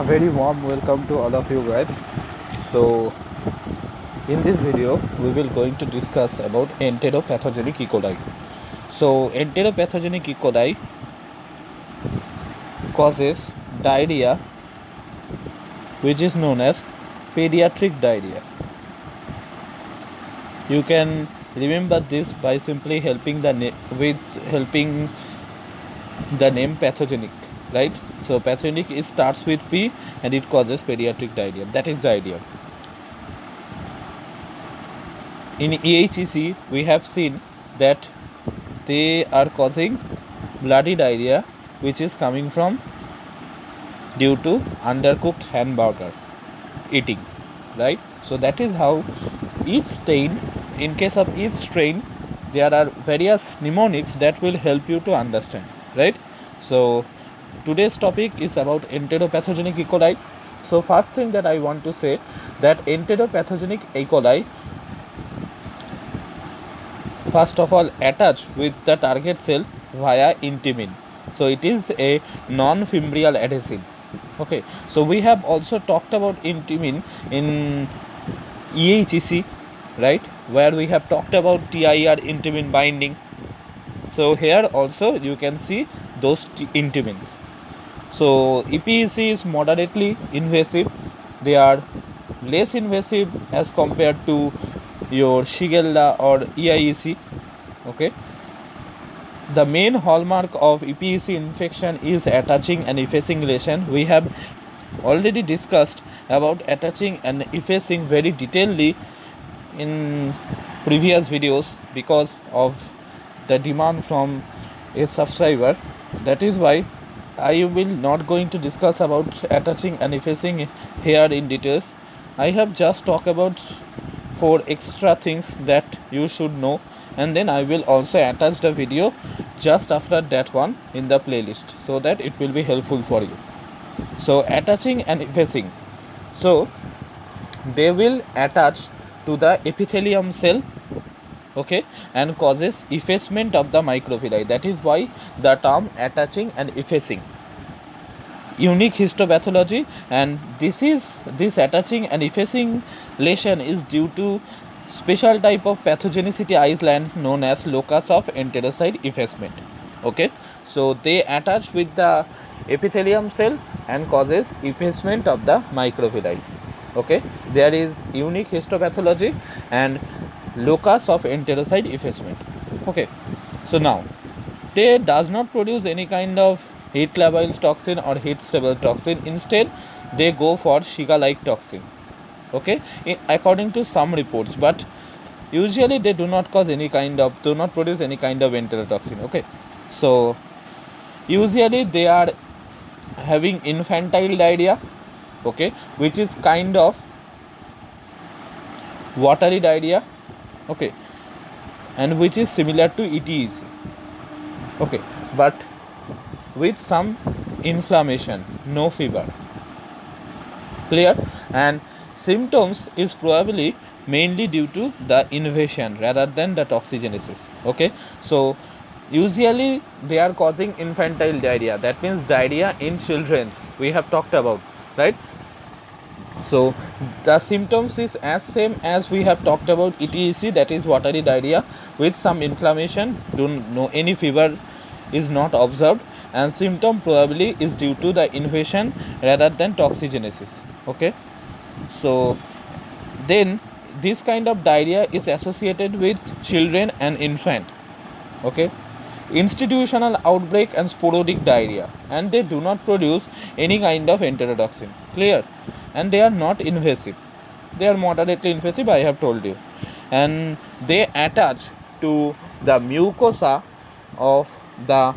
very warm welcome to all of you guys. So in this video we will going to discuss about enteropathogenic E. coli. So enteropathogenic E. coli causes diarrhea, which is known as pediatric diarrhea. You can remember this by simply helping the name pathogenic, right? So pathogenic starts with P and it causes pediatric diarrhea. That is diarrhea. In EHEC we have seen that they are causing bloody diarrhea, which is coming from due to undercooked hamburger eating, right? So that is how each strain, in case of each strain, there are various mnemonics that will help you to understand, right? So today's topic is about enteropathogenic E. coli. So first thing that I want to say that enteropathogenic E. coli first of all attach with the target cell via intimin. So it is a non-fimbrial adhesin. Okay, so we have also talked about intimin in EHEC, right, where we have talked about TIR intimin binding. So here also you can see those intimins. So EPEC is moderately invasive. They are less invasive as compared to your Shigella or EIEC. Okay, the main hallmark of EPEC infection is attaching and effacing lesion. We have already discussed about attaching and effacing very detailedly in previous videos because of the demand from a subscriber. That is why I will not going to discuss about attaching and effacing here in details. I have just talked about 4 extra things that you should know, and then I will also attach the video just after that one in the playlist so that it will be helpful for you. So attaching and effacing, so they will attach to the epithelium cell, okay, and causes effacement of the microvilli. That is why the term attaching and effacing. Unique histopathology, and this attaching and effacing lesion is due to special type of pathogenicity island known as locus of enterocyte effacement. Okay, so they attach with the epithelium cell and causes effacement of the microvilli. Okay, there is unique histopathology and locus of enterocyte effacement. Okay, so now they does not produce any kind of heat labile toxin or heat stable toxin. Instead they go for Shiga like toxin, okay, according to some reports, but usually they do not produce any kind of enterotoxin. Okay, so usually they are having infantile diarrhea, okay, which is kind of watery diarrhea, okay, and which is similar to ETEC, okay, but with some inflammation, no fever. Clear? And symptoms is probably mainly due to the invasion rather than the toxigenesis. Okay, so usually they are causing infantile diarrhea, that means diarrhea in children we have talked about, right? So the symptoms is as same as we have talked about ETEC, that is watery diarrhea with some inflammation. Any fever is not observed, and symptom probably is due to the invasion rather than toxigenesis. Okay, so then this kind of diarrhea is associated with children and infant. Okay, institutional outbreak and sporadic diarrhea, and they do not produce any kind of enterotoxin. Clear? And they are not invasive, they are moderately invasive, I have told you, and they attach to the mucosa of the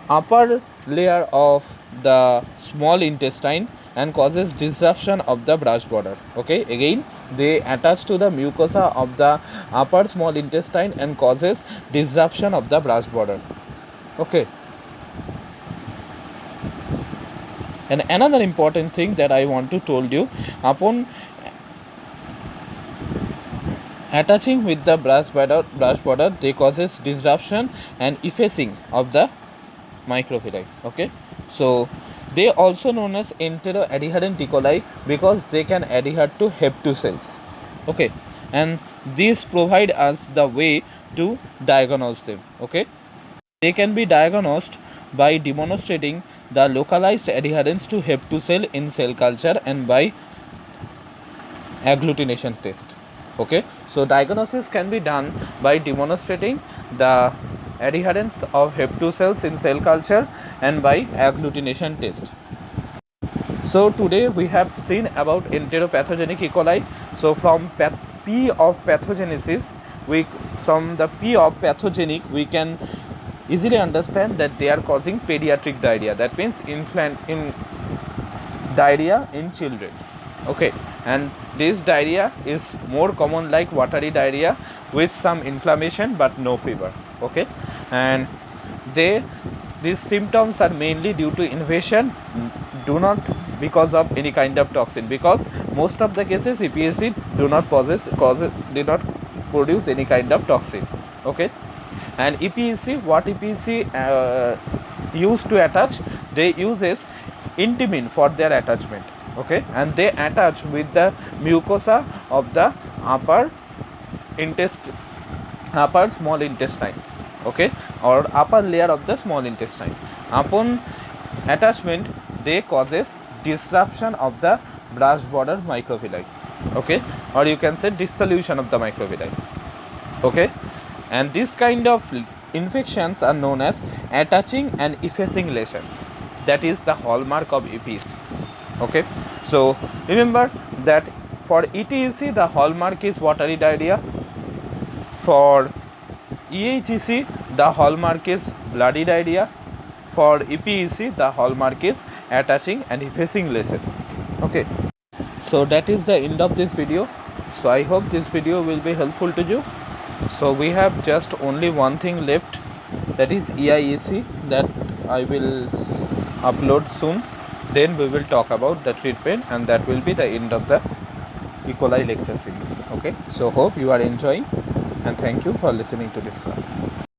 upper layer of the small intestine and causes disruption of the brush border. Okay, again they attach to the mucosa of the upper small intestine and causes disruption of the brush border. Okay, and another important thing that I want to told you, upon attaching with the brush border they causes disruption and effacing of the microvilli. Okay, so They also known as enteroadherent E. coli because they can adhere to Hep2 cells. Okay, and these provide us the way to diagnose them. Okay, they can be diagnosed by demonstrating the localized adherence to Hep2 cell in cell culture and by agglutination test. Okay, so diagnosis can be done by demonstrating the adherence of Hep2 cells in cell culture and by agglutination test. So today we have seen about enteropathogenic E. coli. So from P of pathogenesis, from the P of pathogenic we can easily understand that they are causing pediatric diarrhea. That means diarrhea in children. Okay, and this diarrhea is more common like watery diarrhea with some inflammation but no fever. Okay, and these symptoms are mainly due to invasion, do not because of any kind of toxin, because most of the cases EPEC do not produce any kind of toxin. Okay, and EPEC, what EPEC used to attach, they uses intimin for their attachment. Okay, and they attach with the mucosa of the upper small intestine. Okay, or upper layer of the small intestine. Upon attachment, they causes disruption of the brush border microvilli. Okay, or you can say dissolution of the microvilli. Okay, and this kind of infections are known as attaching and effacing lesions. That is the hallmark of EPEC. Okay, so remember that for ETEC the hallmark is watery diarrhea. For EHEC the hallmark is bloody diarrhea. For EPEC the hallmark is attaching and effacing lesions. Okay, so that is the end of this video. So I hope this video will be helpful to you. So we have just only one thing left, that is EIEC, that I will upload soon. Then we will talk about the treatment, and that will be the end of the E. coli lecture series. Okay, so hope you are enjoying, and thank you for listening to this class.